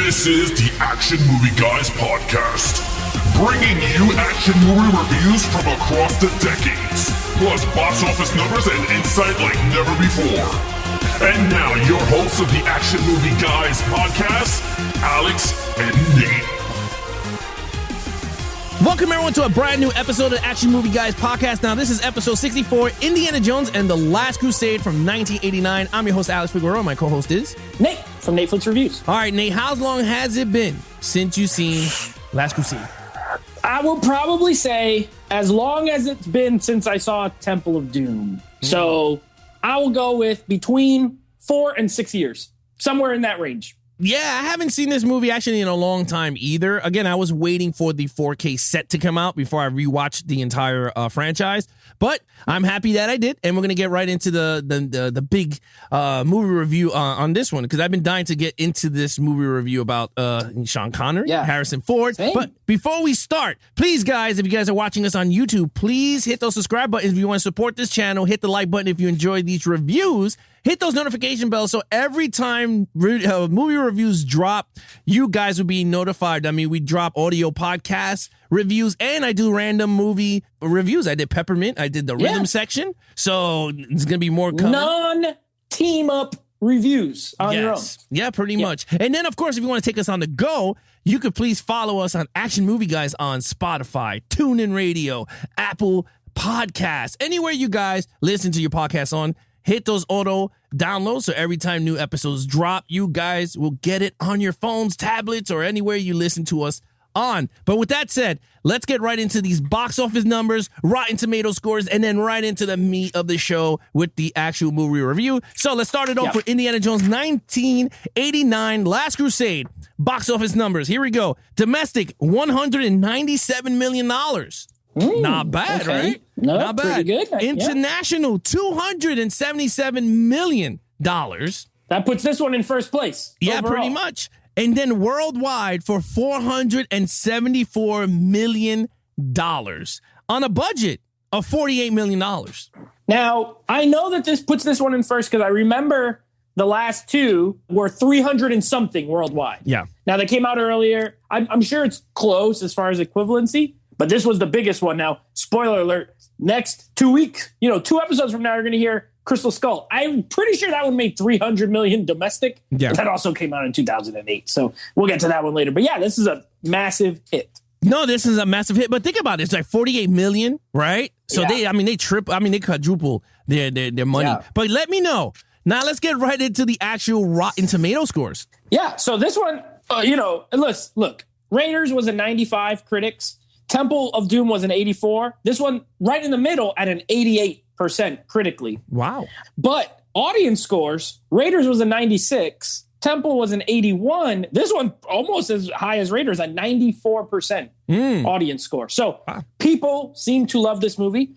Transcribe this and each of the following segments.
This is the Action Movie Guys podcast, bringing you action movie reviews from across the decades, plus box office numbers and insight like never before. And now, your hosts of the Action Movie Guys podcast, Alex and Nate. Welcome everyone to a brand new episode of Action Movie Guys podcast. Now this is episode 64, Indiana Jones and the Last Crusade from 1989. I'm your host Alex Figueroa. My co-host is Nate from Netflix Reviews. All right, Nate, how long has it been since you've seen Last Crusade? I will probably say as long as it's been since I saw Temple of Doom. So I will go with between 4 and 6 years, somewhere in that range. Yeah, I haven't seen this movie actually in a long time either. Again, I was waiting for the 4K set to come out before I rewatched the entire franchise. But I'm happy that I did, and we're gonna get right into the big movie review on this one because I've been dying to get into this movie review about Sean Connery, Harrison Ford. Same. But before we start, please, guys, if you guys are watching us on YouTube, please hit those subscribe buttons if you want to support this channel. Hit the like button if you enjoy these reviews. Hit those notification bells so every time movie reviews drop, you guys will be notified. I mean, we drop audio podcasts, reviews, and I do random movie reviews. I did Peppermint. I did the rhythm section. So it's going to be more coming. Non-team up reviews on your own. Yeah, pretty much. And then, of course, if you want to take us on the go, you could please follow us on Action Movie Guys on Spotify, TuneIn Radio, Apple Podcasts, anywhere you guys listen to your podcasts on. Hit those auto downloads so every time new episodes drop, you guys will get it on your phones, tablets, or anywhere you listen to us on. But with that said, let's get right into these box office numbers, Rotten Tomato scores, and then right into the meat of the show with the actual movie review. So let's start it off with Indiana Jones 1989 Last Crusade. Box office numbers. Here we go. Domestic, $197 million. Not bad, right? No, not bad. Pretty good. International, $277 million. That puts this one in first place. Yeah, overall. pretty much. And then worldwide for $474 million on a budget of $48 million. Now, I know that this puts this one in first because I remember the last two were 300 and something worldwide. Yeah. Now, they came out earlier. I'm sure it's close as far as equivalency. But this was the biggest one. Now, spoiler alert, next 2 weeks, 2 episodes from now, you're going to hear Crystal Skull. I'm pretty sure that one made $300 million domestic. Yeah. That also came out in 2008. So we'll get to that one later. But yeah, this is a massive hit. No, this is a massive hit. But think about it. It's like $48 million, right? So they quadruple their money. Yeah. But let me know. Now let's get right into the actual Rotten Tomato scores. Yeah. So this one, look, Raiders was a 95 critics. Temple of Doom was an 84. This one right in the middle at an 88% critically. Wow. But audience scores, Raiders was a 96. Temple was an 81. This one almost as high as Raiders at 94% audience score. So people seem to love this movie.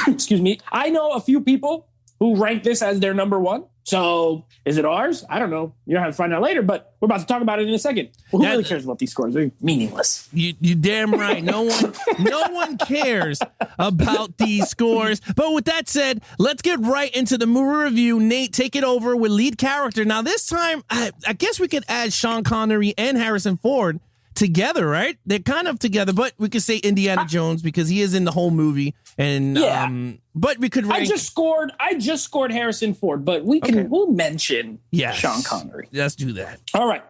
Excuse me. I know a few people who rank this as their number one. So is it ours? I don't know. You're going to have to find out later, but we're about to talk about it in a second. Well, who really cares about these scores? They're meaningless. You damn right. No one cares about these scores. But with that said, let's get right into the movie review. Nate, take it over with lead character. Now this time, I guess we could add Sean Connery and Harrison Ford together, right? They're kind of together, but we could say Indiana Jones because he is in the whole movie. And but we could rank. I just scored Harrison Ford, but we'll mention Sean Connery. Let's do that. All right.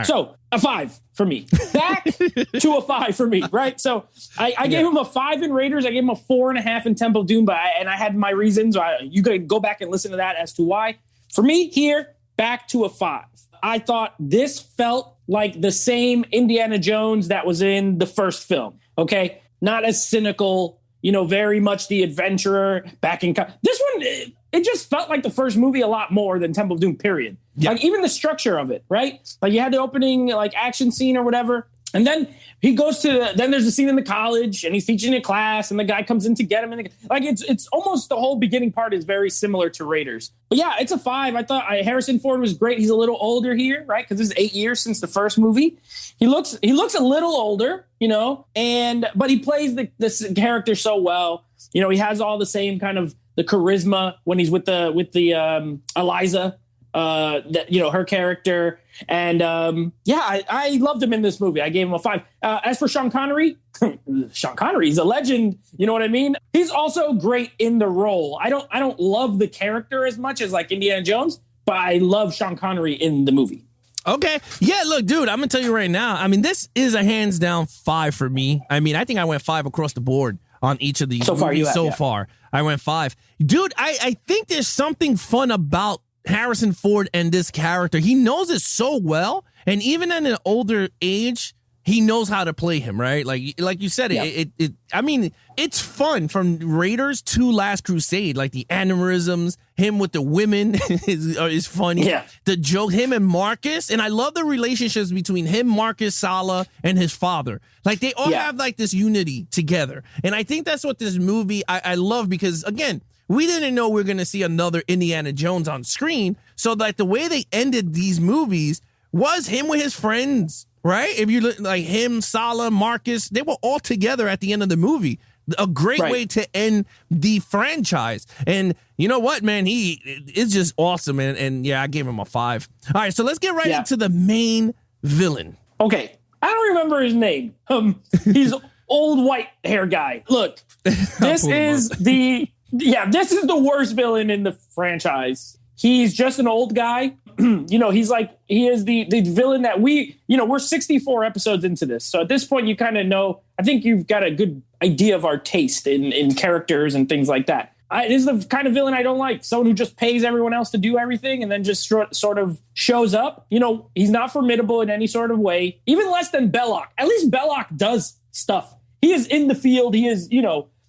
So a 5 for me. Back to a 5 for me, right? So I gave him a 5 in Raiders. I gave him a 4.5 in Temple of Doom, but I had my reasons. You could go back and listen to that as to why. For me here, back to a 5. I thought this felt like the same Indiana Jones that was in the first film. Okay. Not as cynical, very much the adventurer back in. This one, it just felt like the first movie a lot more than Temple of Doom, period. Yeah. Like even the structure of it, right? Like you had the opening like action scene or whatever. And then he goes then there's a scene in the college and he's teaching a class and the guy comes in to get him. It's almost the whole beginning part is very similar to Raiders. But yeah, it's a 5. I thought Harrison Ford was great. He's a little older here, right? Because it's 8 years since the first movie. He looks a little older, but he plays this character so well. He has all the same kind of the charisma when he's with the Eliza. her character. And I loved him in this movie. I gave him a 5. As for Sean Connery, Sean Connery's a legend. You know what I mean? He's also great in the role. I don't love the character as much as like Indiana Jones, but I love Sean Connery in the movie. Okay. Yeah, look, dude, I'm going to tell you right now. I mean, this is a hands down 5 for me. I mean, I think I went 5 across the board on each of these movies so far. I went 5. Dude, I think there's something fun about Harrison Ford and this character. He knows it so well. And even at an older age, he knows how to play him, right? Like you said, I mean, it's fun from Raiders to Last Crusade. Like the aneurysms, him with the women is funny. Yeah. The joke, him and Marcus. And I love the relationships between him, Marcus, Sala, and his father. Like they all have like this unity together. And I think that's what this movie, I love because, again, we didn't know we were going to see another Indiana Jones on screen. So like the way they ended these movies was him with his friends. Right? If you look like him, Sala, Marcus, they were all together at the end of the movie. A great way to end the franchise. And you know what, man? He is just awesome. And yeah, I gave him a 5. All right, so let's get right into the main villain. Okay. I don't remember his name. He's old white hair guy. Look, this is this is the worst villain in the franchise. He's just an old guy. He is the villain that we're 64 episodes into this. So at this point, you kind of know, I think you've got a good idea of our taste in characters and things like that. This is the kind of villain I don't like. Someone who just pays everyone else to do everything and then just sort of shows up. He's not formidable in any sort of way, even less than Belloc. At least Belloc does stuff. He is in the field. He is,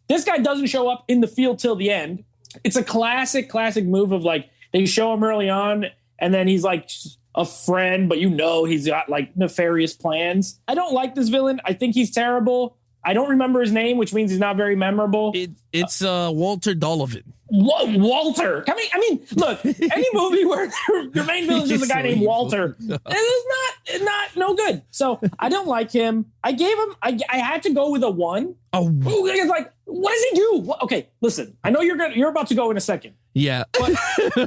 this guy doesn't show up in the field till the end. It's a classic move of like, they show him early on, and then he's like a friend, but he's got like nefarious plans. I don't like this villain. I think he's terrible. I don't remember his name, which means he's not very memorable. It's Walter Donovan. Walter. I mean, look, any movie where your main villain is just a guy named Walter, it is not no good. So I don't like him. I gave him. I had to go with a 1. It's like, what does he do? Okay, listen. I know you're about to go in a second. Yeah. But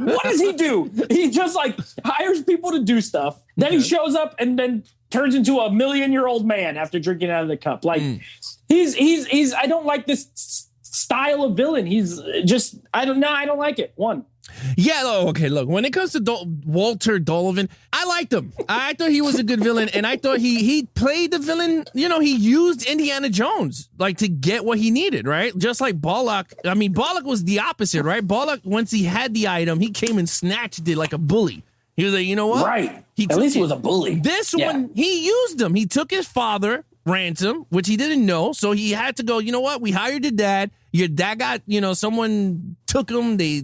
what does he do? He just like hires people to do stuff. Then he shows up and then turns into a 1,000,000-year-old man after drinking out of the cup. Like he's I don't like this style of villain. He's just I don't like it. 1. Yeah, okay, look, when it comes to Walter Donovan, I liked him. I thought he was a good villain, and I thought he played the villain, he used Indiana Jones, like, to get what he needed, right? Just like Belloc. I mean, Belloc was the opposite, right? Belloc, once he had the item, he came and snatched it like a bully. He was like, you know what? Right. At least he was a bully. This one, he used him. He took his father, ransom, which he didn't know, so he had to go, you know what? We hired your dad. Your dad got, someone took him, they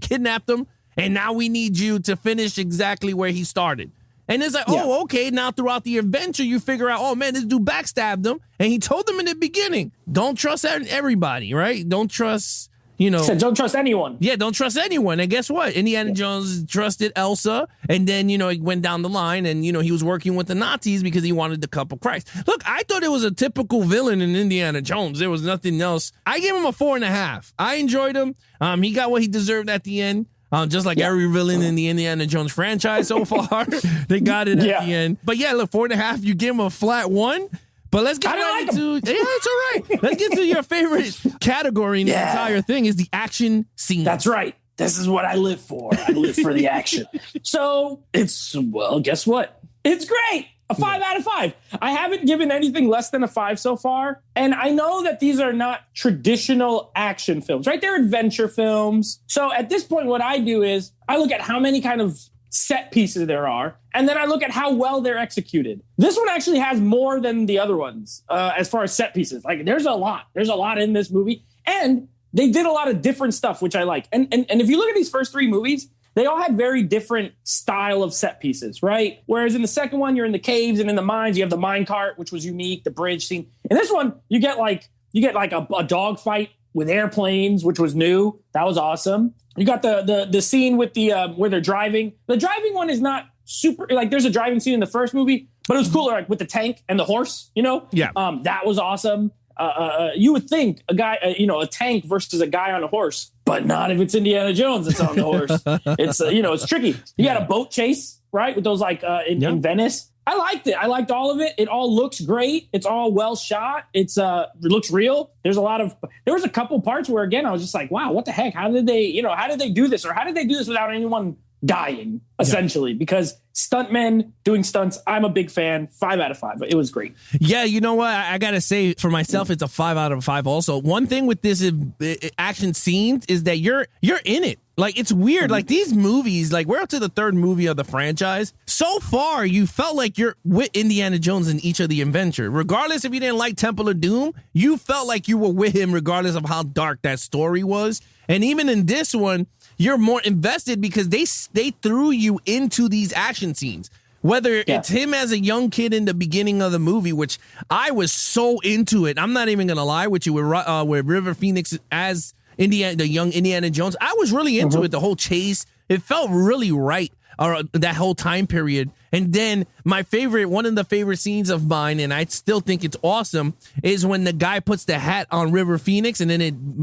kidnapped him, and now we need you to finish exactly where he started. And it's like, okay, now throughout the adventure, you figure out, oh man, this dude backstabbed him, and he told them in the beginning, don't trust everybody, right? Don't trust, He said, don't trust anyone. Yeah, don't trust anyone. And guess what? Indiana Jones trusted Elsa, and then, he went down the line, and, he was working with the Nazis because he wanted the cup of Christ. Look, I thought it was a typical villain in Indiana Jones. There was nothing else. I gave him a 4.5. I enjoyed him. He got what he deserved at the end. Just like every villain in the Indiana Jones franchise so far. They got it at the end. But yeah, look, 4.5, you give him a flat 1. But let's get right into it's all right. Let's get to your favorite category in the entire thing is the action scene. That's right. This is what I live for. I live for the action. So guess what? It's great. A 5 out of 5. I haven't given anything less than a 5 so far. And I know that these are not traditional action films, right? They're adventure films. So at this point, what I do is I look at how many kind of set pieces there are, and then I look at how well they're executed. This one actually has more than the other ones as far as set pieces. Like there's a lot in this movie, and they did a lot of different stuff, which I like. And if you look at these first 3 movies, they all had very different style of set pieces, right? Whereas in the second one, you're in the caves and in the mines, you have the mine cart, which was unique, the bridge scene. In this one, you get like a dog fight with airplanes, which was new. That was awesome. You got the scene with the where they're driving. The driving one is not super, like there's a driving scene in the first movie, but it was cooler, like with the tank and the horse, Yeah. That was awesome. you would think a guy, a tank versus a guy on a horse, but not if it's Indiana Jones that's on the horse. It's it's tricky. You got a boat chase, right? With those in Venice. I liked it. I liked all of it. It all looks great. It's all well shot. It looks real. There was a couple parts where, again, I was just like, wow, what the heck? How did they do this? Or how did they do this without anyone dying, essentially? Because stuntmen doing stunts, I'm a big fan. 5 out of 5. It was great. Yeah, you know what? I got to say, for myself, it's a 5 out of 5 also. One thing with this action scenes is that you're in it. Like, it's weird. Like, these movies, like, we're up to the 3rd movie of the franchise. So far, you felt like you're with Indiana Jones in each of the adventure. Regardless if you didn't like Temple of Doom, you felt like you were with him regardless of how dark that story was. And even in this one, you're more invested because they threw you into these action scenes. Whether it's him as a young kid in the beginning of the movie, which I was so into it. I'm not even going to lie with you, with River Phoenix as the young Indiana Jones. I was really into it, the whole chase. It felt really right, that whole time period. And then one of the favorite scenes of mine, and I still think it's awesome, is when the guy puts the hat on River Phoenix, and then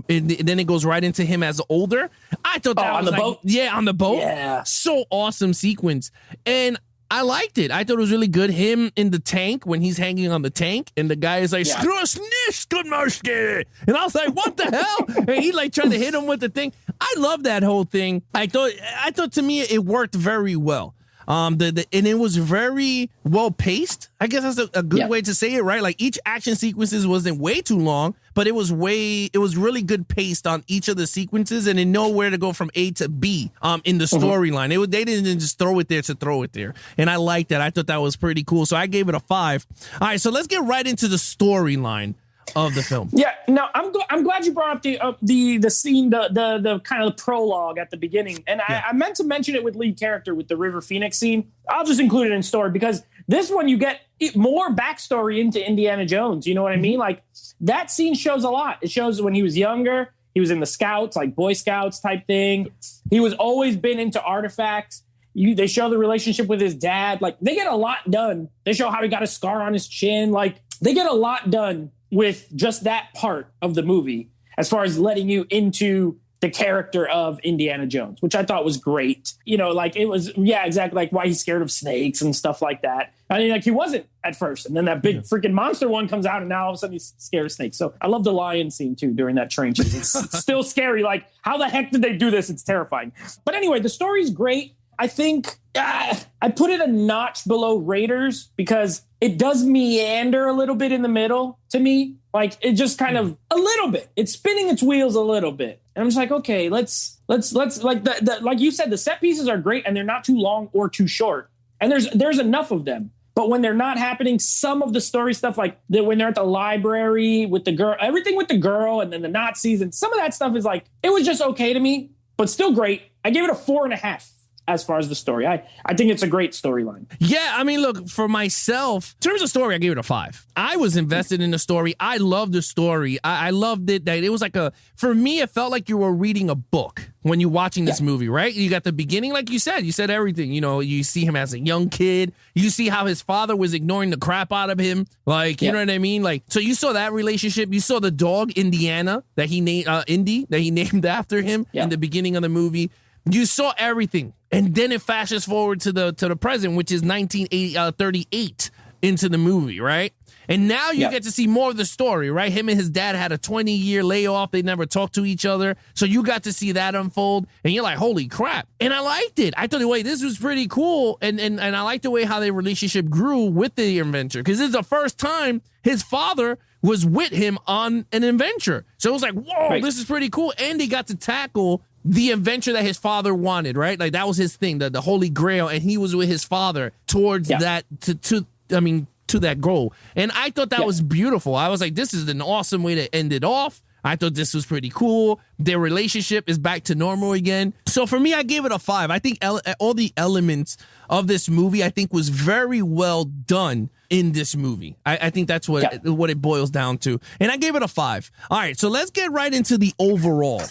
it goes right into him as older. I thought that was on the boat. Yeah, on the boat. Yeah, so awesome sequence. And I liked it. I thought it was really good. Him in the tank, when he's hanging on the tank, and the guy is like, "Skruss nicht, Gutmarski." And I was like, what the hell? And he like trying to hit him with the thing. I love that whole thing. I thought to me it worked very well. And it was very well paced. I guess that's a good way to say it, right? Like, each action sequences wasn't way too long, but it was really good paced on each of the sequences, and they know where to go from A to B in the storyline. They didn't just throw it there to throw it there. And I liked that. I thought that was pretty cool. So I gave it a 5. All right, so let's get right into the storyline of the film. Yeah, no, I'm glad you brought up the scene, the kind of prologue at the beginning. And I meant to mention it with lead character with the River Phoenix scene. I'll just include it in story because this one you get more backstory into Indiana Jones. You know what I mean? Like, that scene shows a lot. It shows when he was younger, he was in the Scouts, like Boy Scouts type thing. He was always been into artifacts. They show the relationship with his dad. Like, they get a lot done. They show how he got a scar on his chin. Like, they get a lot done with just that part of the movie as far as letting you into the character of Indiana Jones, which I thought was great. Like, it was, exactly, like why he's scared of snakes and stuff like that. I mean, like, he wasn't at first. And then that big freaking monster one comes out, and now all of a sudden he's scared of snakes. So I love the lion scene too during that train chase. It's still scary. Like, how the heck did they do this? It's terrifying. But anyway, the story's great. I think I put it a notch below Raiders because it does meander a little bit in the middle to me. Like, it just kind of a little bit. It's spinning its wheels a little bit. And I'm just like, okay, let's like like you said, the set pieces are great and they're not too long or too short. And there's enough of them. But when they're not happening, some of the story stuff, like when they're at the library with the girl, everything with the girl and then the Nazis and some of that stuff is like, it was just okay to me, but still great. I gave it a 4.5. As far as the story, I think it's a great storyline. Yeah, I mean, look, for myself, in terms of story, I gave it a 5. I was invested in the story. I loved the story. I loved it. That it was like for me, it felt like you were reading a book when you're watching this movie, right? You got the beginning, like you said everything. You see him as a young kid. You see how his father was ignoring the crap out of him. Like, you know what I mean? Like, so you saw that relationship. You saw the dog, Indiana, that he named, Indy, that he named after him in the beginning of the movie. You saw everything. And then it flashes forward to the present, which is 1938 into the movie, right? And now you get to see more of the story, right? Him and his dad had a 20-year layoff. They never talked to each other. So you got to see that unfold. And you're like, holy crap. And I liked it. I thought, this was pretty cool. And I liked the way how their relationship grew with the adventure. Because this is the first time his father was with him on an adventure. So it was like, whoa, this is pretty cool. And he got to tackle the adventure that his father wanted, right? Like, that was his thing, the Holy Grail, and he was with his father towards that to that goal. And I thought that was beautiful. I was like, this is an awesome way to end it off. I thought this was pretty cool. Their relationship is back to normal again. So for me, I gave it a 5. I think all the elements of this movie, I think, was very well done in this movie. I think that's what it boils down to. And I gave it a 5. All right, so let's get right into the overall.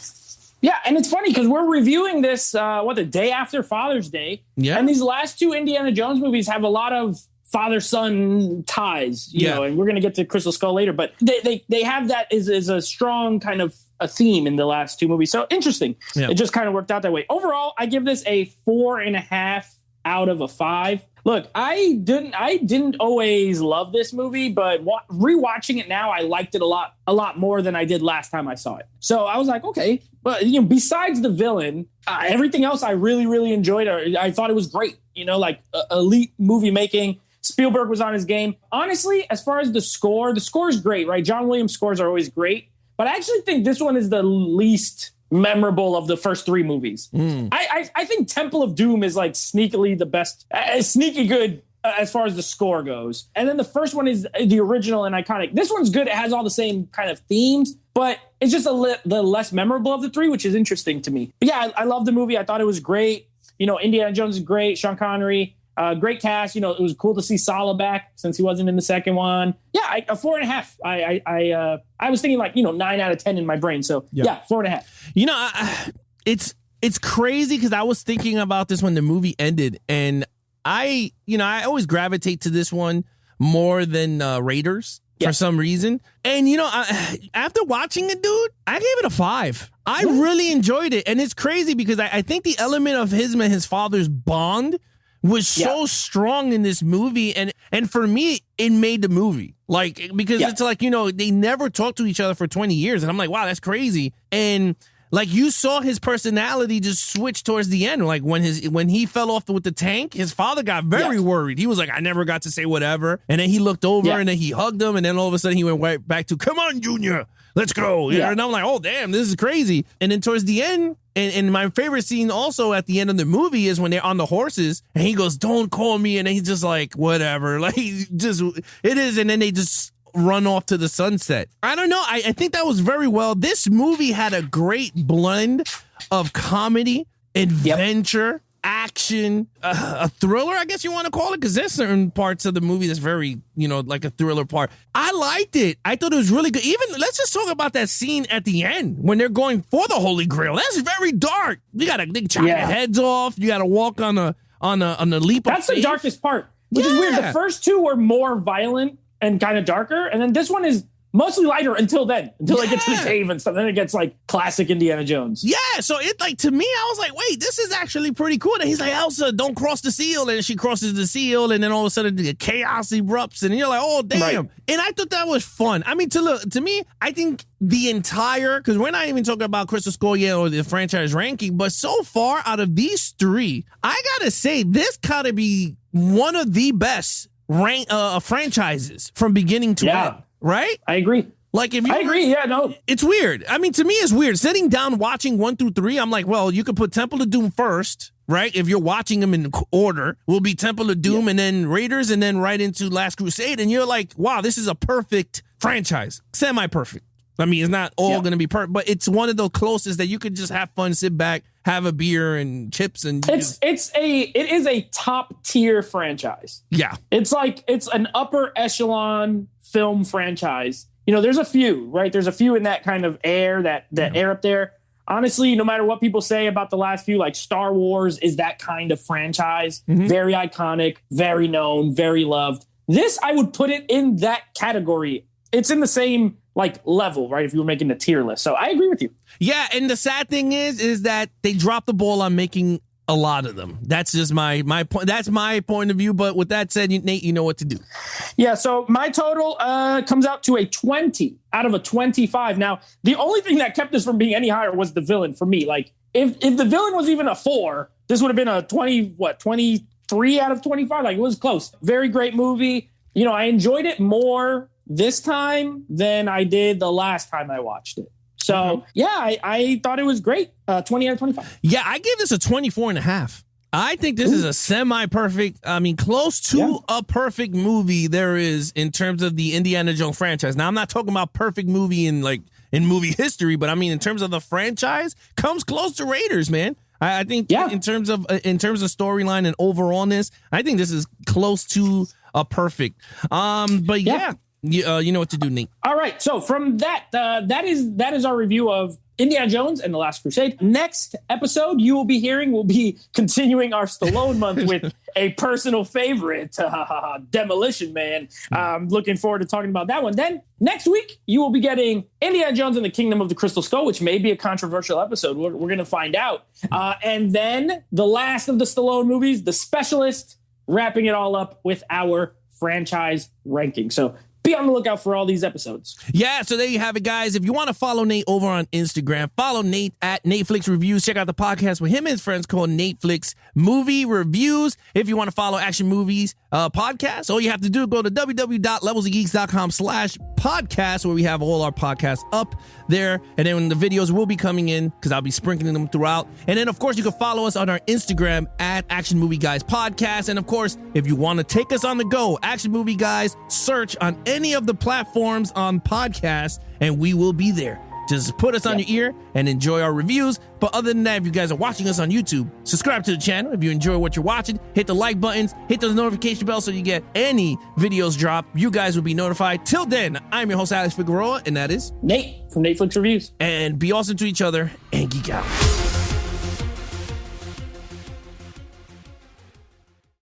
Yeah, and it's funny because we're reviewing this, the day after Father's Day. Yeah. And these last 2 Indiana Jones movies have a lot of father-son ties, you know, and we're going to get to Crystal Skull later, but they have that is a strong kind of a theme in the last two movies. So interesting. Yeah. It just kind of worked out that way. Overall, I give this a 4.5 out of a 5. Look, I didn't always love this movie, but rewatching it now, I liked it a lot more than I did last time I saw it. So I was like, okay, but you know, besides the villain, everything else I really, really enjoyed. I thought it was great. You know, like elite movie making. Spielberg was on his game. Honestly, as far as the score is great, right? John Williams scores are always great, but I actually think this one is the least memorable of the first three movies. I think Temple of Doom is like sneakily the best, sneaky good as far as the score goes. And then the first one is the original and iconic. This one's good. It has all the same kind of themes, but it's just the less memorable of the three, which is interesting to me. But yeah, I love the movie. I thought it was great. You know, Indiana Jones is great. Sean Connery, great cast. You know, it was cool to see Sallah back since he wasn't in the second one. Yeah, a 4.5. I was thinking like, you know, 9 out of 10 in my brain. So yeah 4.5. You know, it's crazy because I was thinking about this when the movie ended, and I always gravitate to this one more than Raiders for some reason. And, you know, after watching it, dude, I gave it a 5. I really enjoyed it. And it's crazy because I think the element of his and his father's bond was so strong in this movie. And for me, it made the movie. Like, because it's like, you know, they never talked to each other for 20 years. And I'm like, wow, that's crazy. And like, you saw his personality just switch towards the end. Like when he fell off with the tank, his father got very worried. He was like, I never got to say whatever. And then he looked over and then he hugged him. And then all of a sudden he went right back to, come on, Junior, let's go. You know? And I'm like, oh, damn, this is crazy. And then towards the end, and my favorite scene also at the end of the movie is when they're on the horses and he goes, don't call me. And then he's just like, whatever. Like, it is. And then they just run off to the sunset. I don't know. I think that was very well. This movie had a great blend of comedy, adventure, action, a thriller, I guess you want to call it, because there's certain parts of the movie that's very, you know, like a thriller part. I liked it. I thought it was really good. Even, let's just talk about that scene at the end when they're going for the Holy Grail. That's very dark. You got to chop their heads off. You got to walk on a leap. That's the darkest part, which is weird. The first two were more violent and kind of darker, and then this one is mostly lighter until they get to the cave and stuff. Then it gets like classic Indiana Jones. Yeah, so it, like, to me, I was like, wait, this is actually pretty cool. And he's like, Elsa, don't cross the seal. And she crosses the seal, and then all of a sudden the chaos erupts, and you're like, oh, damn. Right. And I thought that was fun. I mean, to me, I think the entire, because we're not even talking about Crystal Skull yet or the franchise ranking, but so far out of these three, I gotta say, this gotta be one of the best franchises from beginning to end. Right? I agree. Like, if you, I agree. Yeah, no, it's weird. I mean, to me, it's weird. Sitting down watching 1 through 3, I'm like, well, you could put Temple of Doom first, right? If you're watching them in order, will be Temple of Doom and then Raiders and then right into Last Crusade. And you're like, wow, this is a perfect franchise. Semi-perfect. I mean, it's not all going to be perfect, but it's one of the closest that you could just have fun, sit back, have a beer and chips, and it is a top tier franchise. Yeah, it's an upper echelon film franchise. You know, there's a few, right? There's a few in that kind of air, that air up there. Honestly, no matter what people say about the last few, like Star Wars is that kind of franchise. Very iconic, very known, very loved. This, I would put it in that category. It's in the same like level, right? If you were making a tier list. So I agree with you. Yeah. And the sad thing is that they dropped the ball on making a lot of them. That's just my point. That's my point of view. But with that said, Nate, you know what to do. Yeah. So my total comes out to a 20 out of a 25. Now, the only thing that kept this from being any higher was the villain for me. Like if the villain was even a 4, this would have been a 23 out of 25. Like, it was close. Very great movie. You know, I enjoyed it more this time than I did the last time I watched it. So, I thought it was great. 20 out of 25. Yeah, I give this a 24.5. I think this is a semi-perfect, I mean, close to a perfect movie there is in terms of the Indiana Jones franchise. Now, I'm not talking about perfect movie in movie history, but I mean, in terms of the franchise, comes close to Raiders, man. I think in terms of storyline and overallness, I think this is close to a perfect. But You know what to do, Nate. All right. So from that, that is our review of Indiana Jones and the Last Crusade. Next episode you will be hearing, we'll be continuing our Stallone month with a personal favorite, Demolition Man. Looking forward to talking about that one. Then next week you will be getting Indiana Jones and the Kingdom of the Crystal Skull, which may be a controversial episode. We're going to find out. And then the last of the Stallone movies, The Specialist, wrapping it all up with our franchise ranking. So be on the lookout for all these episodes. Yeah, so there you have it, guys. If you want to follow Nate over on Instagram, follow Nate at Nateflix Reviews. Check out the podcast with him and his friends called Nateflix Movie Reviews. If you want to follow Action Movies podcast, all you have to do is go to www.levelsofgeeks.com/podcast, where we have all our podcasts up there. And then the videos will be coming in because I'll be sprinkling them throughout. And then, of course, you can follow us on our Instagram at Action Movie Guys Podcast. And, of course, if you want to take us on the go, Action Movie Guys, search on any of the platforms on podcasts, and we will be there. Just put us on your ear and enjoy our reviews. But other than that, if you guys are watching us on YouTube, subscribe to the channel. If you enjoy what you're watching, hit the like buttons, hit the notification bell so you get any videos drop. You guys will be notified. Till then, I'm your host, Alex Figueroa, and that is Nate from Nateflix Reviews. And be awesome to each other and geek out.